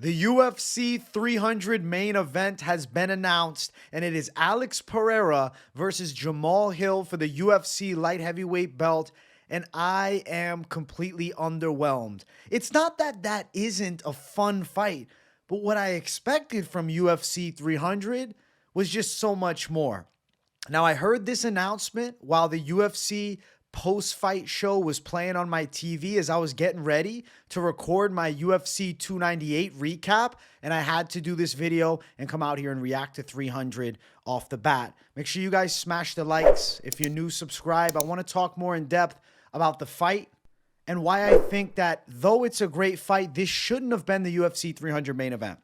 The UFC 300 main event has been announced, and it is Alex Pereira versus Jamahal Hill for the UFC light heavyweight belt, and I am completely underwhelmed. It's not that that isn't a fun fight, but what I expected from UFC 300 was just so much more. Now, I heard this announcement while the UFC post-fight show was playing on my TV as I was getting ready to record my UFC 298 recap, and I had to do this video and come out here and react to 300 off the bat. Make sure you guys smash the likes. If you're new, subscribe. I want to talk more in depth about the fight and why I think that though it's a great fight, this shouldn't have been the UFC 300 main event.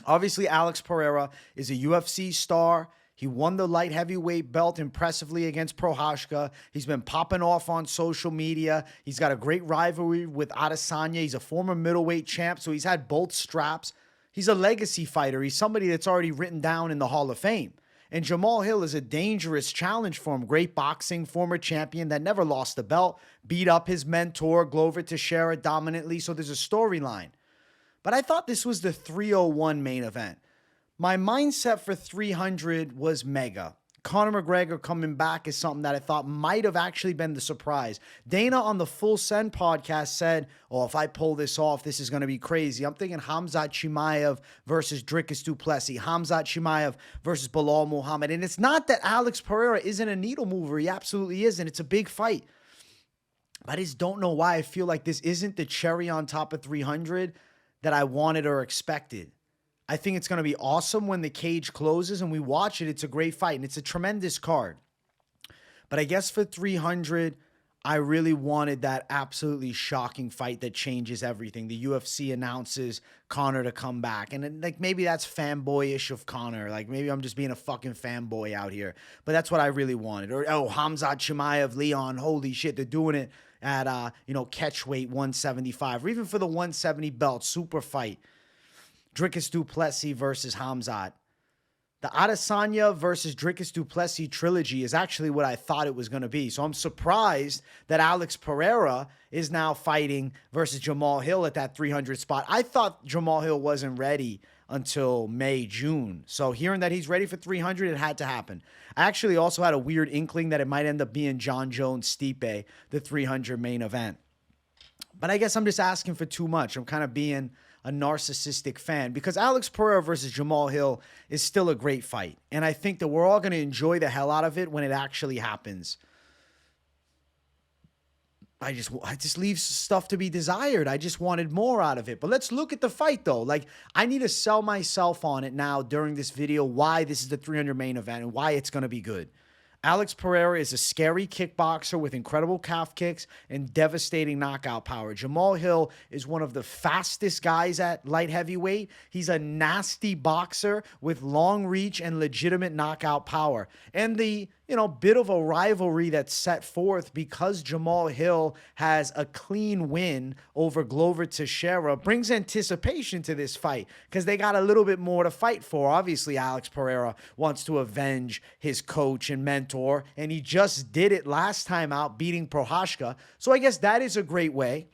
Obviously, Alex Pereira is a UFC star. He won the light heavyweight belt impressively against Prochazka. He's been popping off on social media. He's got a great rivalry with Adesanya. He's a former middleweight champ, so he's had both straps. He's a legacy fighter. He's somebody that's already written down in the Hall of Fame. And Jamahal Hill is a dangerous challenge for him. Great boxing, former champion that never lost the belt, beat up his mentor, Glover Teixeira, dominantly, so there's a storyline. But I thought this was the 301 main event. My mindset for 300 was mega. Conor McGregor coming back is something that I thought might have actually been the surprise. Dana on the Full Send podcast said, oh, if I pull this off, this is going to be crazy. I'm thinking Khamzat Chimaev versus Dricus du Plessis, Khamzat Chimaev versus Belal Muhammad. And it's not that Alex Pereira isn't a needle mover. He absolutely is, and it's a big fight. But I just don't know why I feel like this isn't the cherry on top of 300 that I wanted or expected. I think it's going to be awesome when the cage closes and we watch it. It's a great fight, and it's a tremendous card. But I guess for 300, I really wanted that absolutely shocking fight that changes everything. The UFC announces Conor to come back. And like maybe that's fanboyish of Conor. Like maybe I'm just being a fucking fanboy out here. But that's what I really wanted. Or, oh, Khamzat Chimaev, Leon, holy shit, they're doing it at, catch weight 175. Or even for the 170 belt, super fight. Dricus du Plessis versus Khamzat. The Adesanya versus Dricus du Plessis trilogy is actually what I thought it was going to be. So I'm surprised that Alex Pereira is now fighting versus Jamahal Hill at that 300 spot. I thought Jamahal Hill wasn't ready until May, June. So hearing that he's ready for 300, it had to happen. I actually also had a weird inkling that it might end up being John Jones-Stipe, the 300 main event. But I guess I'm just asking for too much. I'm kind of being a narcissistic fan because Alex Pereira versus Jamahal Hill is still a great fight. And I think that we're all going to enjoy the hell out of it when it actually happens. I just leaves stuff to be desired. I just wanted more out of it. But let's look at the fight though. Like I need to sell myself on it now during this video, why this is the 300 main event and why it's going to be good. Alex Pereira is a scary kickboxer with incredible calf kicks and devastating knockout power. Jamahal Hill is one of the fastest guys at light heavyweight. He's a nasty boxer with long reach and legitimate knockout power. And the, bit of a rivalry that's set forth because Jamahal Hill has a clean win over Glover Teixeira brings anticipation to this fight because they got a little bit more to fight for. Obviously, Alex Pereira wants to avenge his coach and mentor, and he just did it last time out, beating Prochazka. So I guess that is a great way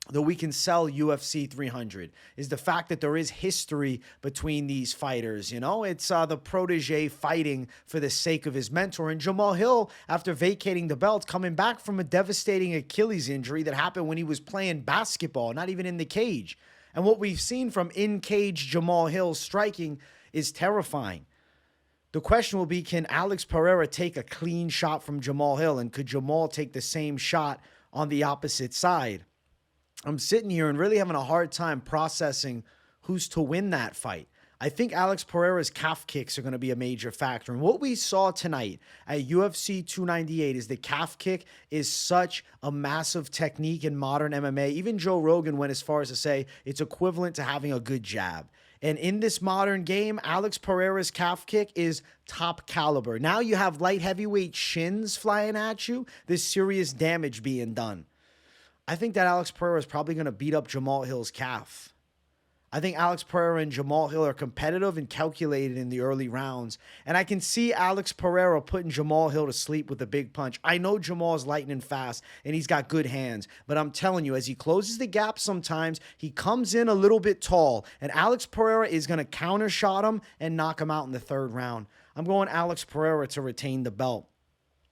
that we can sell UFC 300 is the fact that there is history between these fighters. It's the protege fighting for the sake of his mentor. And Jamahal Hill, after vacating the belt, coming back from a devastating Achilles injury that happened when he was playing basketball, not even in the cage. And what we've seen from in-cage Jamahal Hill striking is terrifying. The question will be, can Alex Pereira take a clean shot from Jamahal Hill? And could Jamahal take the same shot on the opposite side? I'm sitting here and really having a hard time processing who's to win that fight. I think Alex Pereira's calf kicks are going to be a major factor. And what we saw tonight at UFC 298 is the calf kick is such a massive technique in modern MMA. Even Joe Rogan went as far as to say it's equivalent to having a good jab. And in this modern game, Alex Pereira's calf kick is top caliber. Now you have light heavyweight shins flying at you. There's serious damage being done. I think that Alex Pereira is probably going to beat up Jamahal Hill's calf. I think Alex Pereira and Jamahal Hill are competitive and calculated in the early rounds. And I can see Alex Pereira putting Jamahal Hill to sleep with a big punch. I know Jamal's lightning fast and he's got good hands. But I'm telling you, as he closes the gap sometimes, he comes in a little bit tall. And Alex Pereira is going to counter shot him and knock him out in the third round. I'm going Alex Pereira to retain the belt.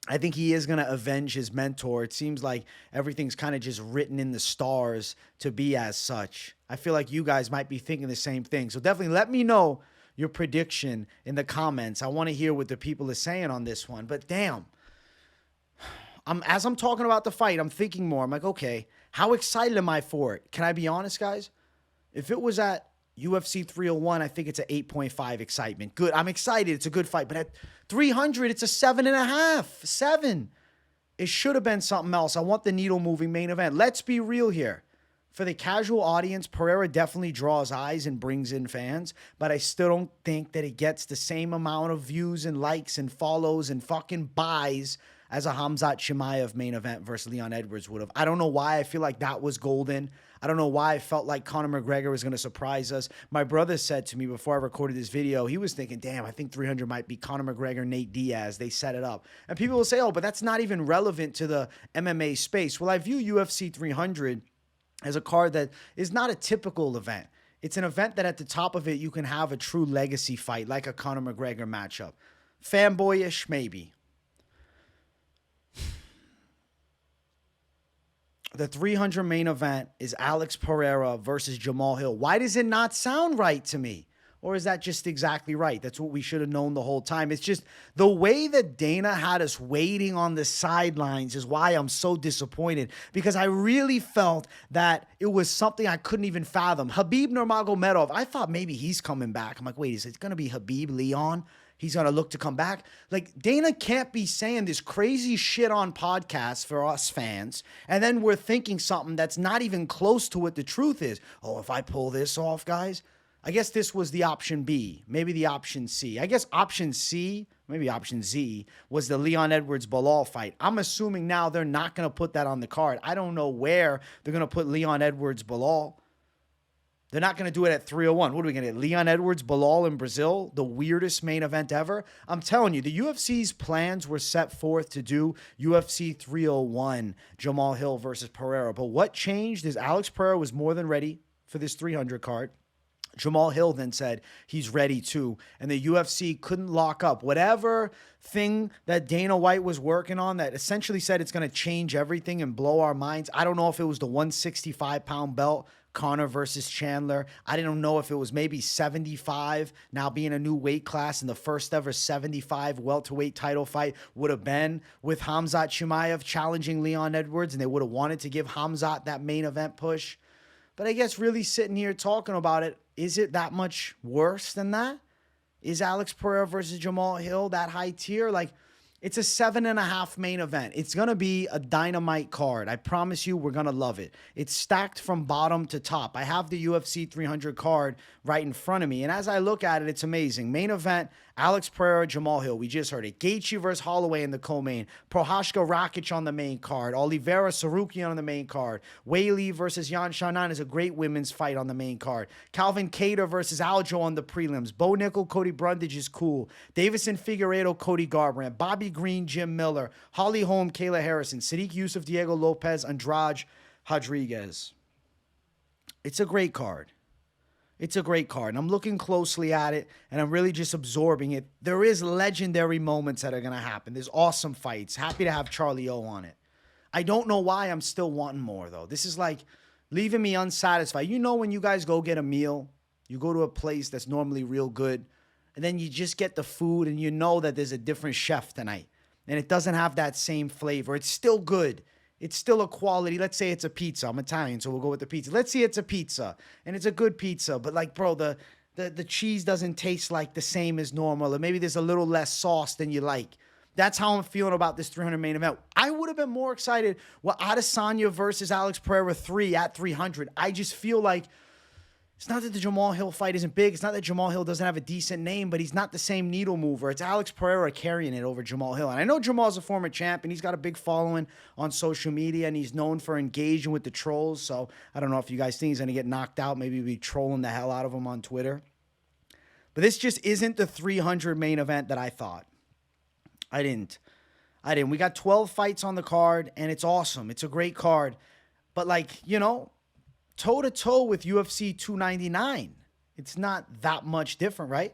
I think he is going to avenge his mentor. It seems like everything's kind of just written in the stars to be as such. I feel like you guys might be thinking the same thing. So definitely let me know your prediction in the comments. I want to hear what the people are saying on this one. But damn, as I'm talking about the fight, I'm thinking more. I'm like, okay, how excited am I for it? Can I be honest, guys? If it was at UFC 301, I think it's an 8.5 excitement. Good. I'm excited. It's a good fight. But at 300, it's a 7.5. 7. It should have been something else. I want the needle-moving main event. Let's be real here. For the casual audience, Pereira definitely draws eyes and brings in fans, but I still don't think that it gets the same amount of views and likes and follows and fucking buys as a Khamzat Chimaev main event versus Leon Edwards would have. I don't know why I feel like that was golden. I don't know why I felt like Conor McGregor was going to surprise us. My brother said to me before I recorded this video, he was thinking, damn, I think 300 might be Conor McGregor, Nate Diaz. They set it up. And people will say, oh, but that's not even relevant to the MMA space. Well, I view UFC 300 as a card that is not a typical event. It's an event that at the top of it, you can have a true legacy fight, like a Conor McGregor matchup. Fanboyish, maybe. The 300 main event is Alex Pereira versus Jamahal Hill. Why does it not sound right to me? Or is that just exactly right? That's what we should have known the whole time. It's just the way that Dana had us waiting on the sidelines is why I'm so disappointed, because I really felt that it was something I couldn't even fathom. Khabib Nurmagomedov, I thought maybe he's coming back. I'm like, wait, is it going to be Khabib Leon? He's going to look to come back. Like, Dana can't be saying this crazy shit on podcasts for us fans, and then we're thinking something that's not even close to what the truth is. Oh, if I pull this off, guys, I guess this was the option B, maybe the option C. I guess option C, maybe option Z, was the Leon Edwards-Bilal fight. I'm assuming now they're not going to put that on the card. I don't know where they're going to put Leon Edwards-Bilal. They're not going to do it at 301. What are we going to get? Leon Edwards-Bilal in Brazil? The weirdest main event ever? I'm telling you, the UFC's plans were set forth to do UFC 301, Jamahal Hill versus Pereira. But what changed is Alex Pereira was more than ready for this 300 card. Jamahal Hill then said he's ready too, and the UFC couldn't lock up whatever thing that Dana White was working on that essentially said it's going to change everything and blow our minds. I don't know if it was the 165-pound belt, Conor versus Chandler. I didn't know if it was maybe 75 now being a new weight class, and the first ever 75 welterweight title fight would have been with Khamzat Chimaev challenging Leon Edwards, and they would have wanted to give Khamzat that main event push. But I guess really sitting here talking about it, is it that much worse than that? Is Alex Pereira versus Jamahal Hill that high tier? Like, it's a 7.5 main event. It's going to be a dynamite card. I promise you we're going to love it. It's stacked from bottom to top. I have the UFC 300 card right in front of me, and as I look at it, it's amazing. Main event, Alex Pereira, Jamahal Hill. We just heard it. Gaethje versus Holloway in the co-main. Prochazka Rakic on the main card. Oliveira Sarukian on the main card. Weili versus Yan Xiaonan is a great women's fight on the main card. Calvin Kattar versus Aljo on the prelims. Bo Nickel, Cody Brundage is cool. Davison Figueiredo, Cody Garbrandt. Bobby Green, Jim Miller. Holly Holm, Kayla Harrison. Sadiq Yusuf, Diego Lopez, Andrade Rodriguez. It's a great card. It's a great card, and I'm looking closely at it, and I'm really just absorbing it. There is legendary moments that are going to happen. There's awesome fights. Happy to have Charlie O on it. I don't know why I'm still wanting more, though. This is like leaving me unsatisfied. You know when you guys go get a meal, you go to a place that's normally real good, and then you just get the food, and you know that there's a different chef tonight, and it doesn't have that same flavor. It's still good. It's still a quality. Let's say it's a pizza. I'm Italian, so we'll go with the pizza. Let's say it's a pizza, and it's a good pizza. But like, bro, the cheese doesn't taste like the same as normal, or maybe there's a little less sauce than you like. That's how I'm feeling about this 300 main event. I would have been more excited with Adesanya versus Alex Pereira 3 at 300. I just feel like It's not that the Jamahal Hill fight isn't big. It's not that Jamahal Hill doesn't have a decent name, but he's not the same needle mover. It's Alex Pereira carrying it over Jamahal Hill. And I know Jamal's a former champ, and he's got a big following on social media, and he's known for engaging with the trolls. So I don't know if you guys think he's going to get knocked out. Maybe we'll be trolling the hell out of him on Twitter. But this just isn't the 300 main event that I thought. I didn't. We got 12 fights on the card, and it's awesome. It's a great card. But, like, you know, toe-to-toe with UFC 299. It's not that much different, right?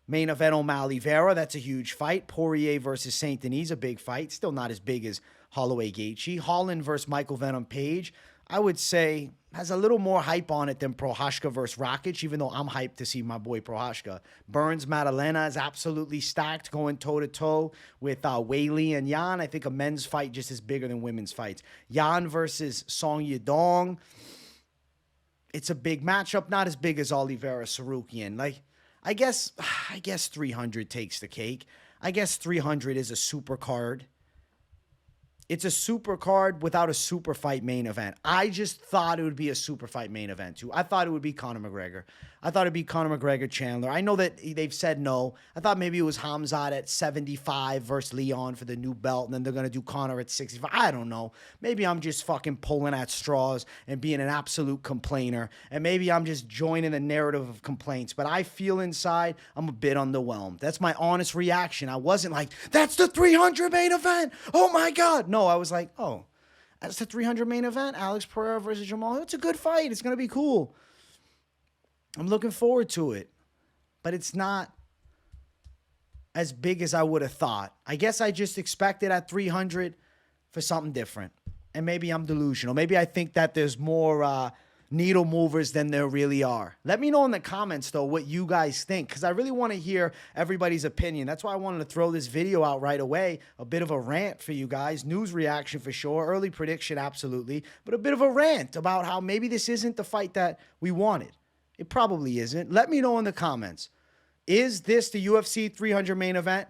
Main event O'Malley Vera, that's a huge fight. Poirier versus Saint Denis, a big fight. Still not as big as Holloway Gaethje. Holland versus Michael Venom Page, I would say has a little more hype on it than Prochazka versus Rakic, even though I'm hyped to see my boy Prochazka. Burns Madalena is absolutely stacked, going toe-to-toe with Weili and Yan. I think a men's fight just is bigger than women's fights. Yan versus Song Yadong. It's a big matchup, not as big as Oliveira Sarukian. Like, I guess 300 takes the cake. I guess 300 is a super card. It's a super card without a super fight main event. I just thought it would be a super fight main event, too. I thought it would be Conor McGregor. I thought it'd be Conor McGregor Chandler. I know that they've said no. I thought maybe it was Hamzat at 75 versus Leon for the new belt, and then they're going to do Conor at 65. I don't know. Maybe I'm just fucking pulling at straws and being an absolute complainer, and maybe I'm just joining the narrative of complaints, but I feel inside I'm a bit underwhelmed. That's my honest reaction. I wasn't like, that's the 300 main event. Oh, my God. No, I was like, oh, that's the 300 main event. Alex Pereira versus Jamahal Hill. It's a good fight. It's going to be cool. I'm looking forward to it. But it's not as big as I would have thought. I guess I just expected at 300 for something different. And maybe I'm delusional. Maybe I think that there's more needle movers than there really are. Let me know in the comments, though, what you guys think, because I really want to hear everybody's opinion. That's why I wanted to throw this video out right away. A bit of a rant for you guys. News reaction for sure. Early prediction, absolutely. But a bit of a rant about how maybe this isn't the fight that we wanted. It probably isn't. Let me know in the comments. Is this the UFC 300 main event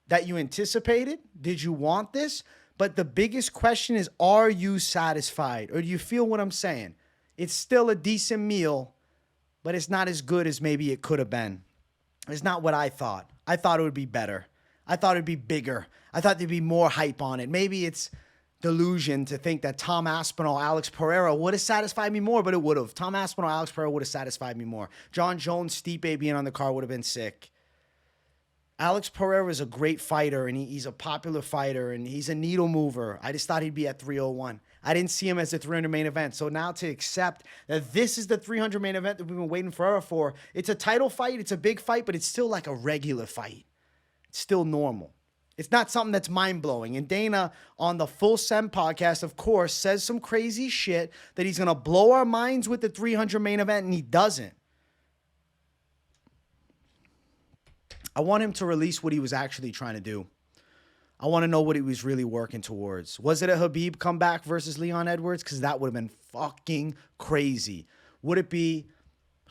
that you anticipated? Did you want this? But the biggest question is, are you satisfied? Or do you feel what I'm saying? It's still a decent meal, but it's not as good as maybe it could have been. It's not what I thought. I thought it would be better. I thought it would be bigger. I thought there'd be more hype on it. Maybe it's delusion to think that Tom Aspinall, Alex Pereira would have satisfied me more, but it would have. Tom Aspinall, Alex Pereira would have satisfied me more. John Jones, Stipe being on the card would have been sick. Alex Pereira is a great fighter, and he's a popular fighter, and he's a needle mover. I just thought he'd be at 301. I didn't see him as the 300 main event. So now to accept that this is the 300 main event that we've been waiting forever for, it's a title fight, it's a big fight, but it's still like a regular fight. It's still normal. It's not something that's mind-blowing. And Dana, on the Full Send podcast, of course, says some crazy shit that he's going to blow our minds with the 300 main event, and he doesn't. I want him to release what he was actually trying to do. I want to know what he was really working towards. Was it a Khabib comeback versus Leon Edwards? Because that would have been fucking crazy. Would it be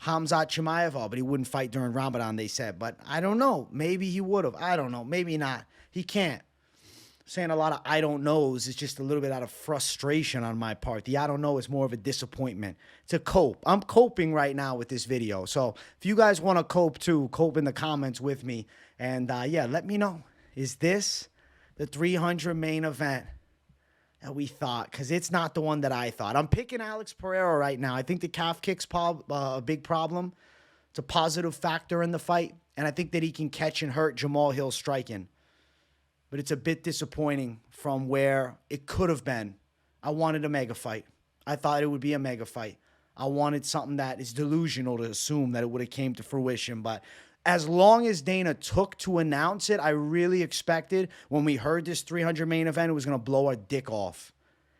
Hamzat Chimaev? But he wouldn't fight during Ramadan, they said. But I don't know. Maybe he would have. I don't know. Maybe not. He can't. Saying a lot of I don't knows is just a little bit out of frustration on my part. The I don't know is more of a disappointment. To cope. I'm coping right now with this video. So if you guys want to cope too, cope in the comments with me. And yeah, let me know. Is this the 300 main event that we thought? Because it's not the one that I thought. I'm picking Alex Pereira right now. I think the calf kick's a big problem. It's a positive factor in the fight. And I think that he can catch and hurt Jamahal Hill striking. But it's a bit disappointing from where it could have been. I wanted a mega fight. I thought it would be a mega fight. I wanted something that is delusional to assume that it would have came to fruition. But as long as Dana took to announce it, I really expected when we heard this 300 main event, it was going to blow our dick off.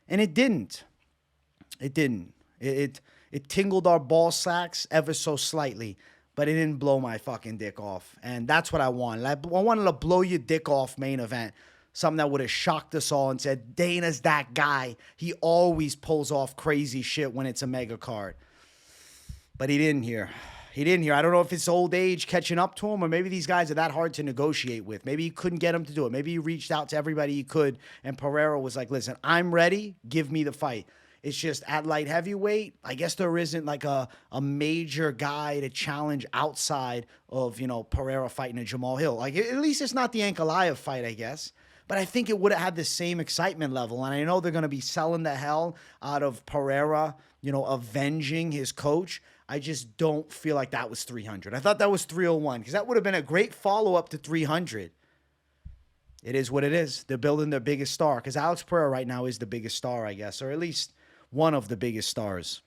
And it didn't. It didn't. It tingled our ball sacks ever so slightly. But it didn't blow my fucking dick off. And that's what I wanted. I wanted a blow your dick off main event. Something that would have shocked us all and said, Dana's that guy. He always pulls off crazy shit when it's a mega card. But he didn't here. He didn't here. I don't know if it's old age catching up to him, or maybe these guys are that hard to negotiate with. Maybe he couldn't get him to do it. Maybe he reached out to everybody he could, and Pereira was like, listen, I'm ready. Give me the fight. It's just at light heavyweight, I guess there isn't like a major guy to challenge outside of, Pereira fighting a Jamahal Hill. Like, at least it's not the Ankalaev fight, I guess. But I think it would have had the same excitement level. And I know they're going to be selling the hell out of Pereira, avenging his coach. I just don't feel like that was 300. I thought that was 301 because that would have been a great follow-up to 300. It is what it is. They're building their biggest star because Alex Pereira right now is the biggest star, I guess, or at least one of the biggest stars.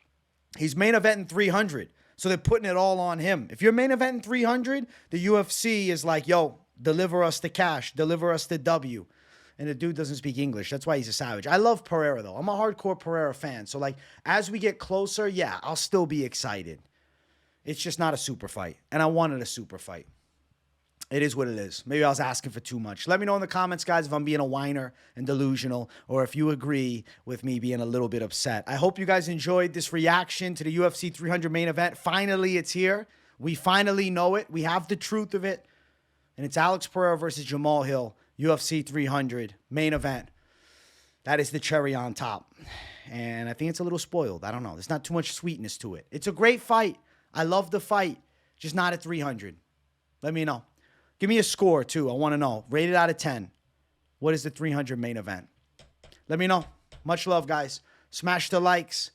He's main eventing 300, so they're putting it all on him. If you're main eventing 300, the UFC is like, yo, deliver us the cash, deliver us the W. And the dude doesn't speak English. That's why he's a savage. I love Pereira, though. I'm a hardcore Pereira fan. So, like, as we get closer, yeah, I'll still be excited. It's just not a super fight. And I wanted a super fight. It is what it is. Maybe I was asking for too much. Let me know in the comments, guys, if I'm being a whiner and delusional or if you agree with me being a little bit upset. I hope you guys enjoyed this reaction to the UFC 300 main event. Finally, it's here. We finally know it. We have the truth of it. And it's Alex Pereira versus Jamahal Hill, UFC 300 main event. That is the cherry on top. And I think it's a little spoiled. I don't know. There's not too much sweetness to it. It's a great fight. I love the fight. Just not at 300. Let me know. Give me a score, too. I want to know. Rated out of 10. What is the 300 main event? Let me know. Much love, guys. Smash the likes.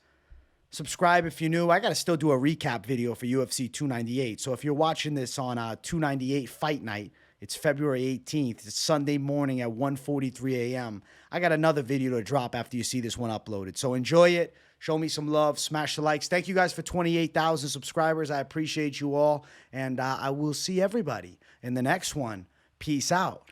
Subscribe if you're new. I got to still do a recap video for UFC 298. So if you're watching this on 298 Fight Night, it's February 18th. It's Sunday morning at 1:43 a.m. I got another video to drop after you see this one uploaded. So enjoy it. Show me some love. Smash the likes. Thank you guys for 28,000 subscribers. I appreciate you all. And I will see everybody in the next one. Peace out.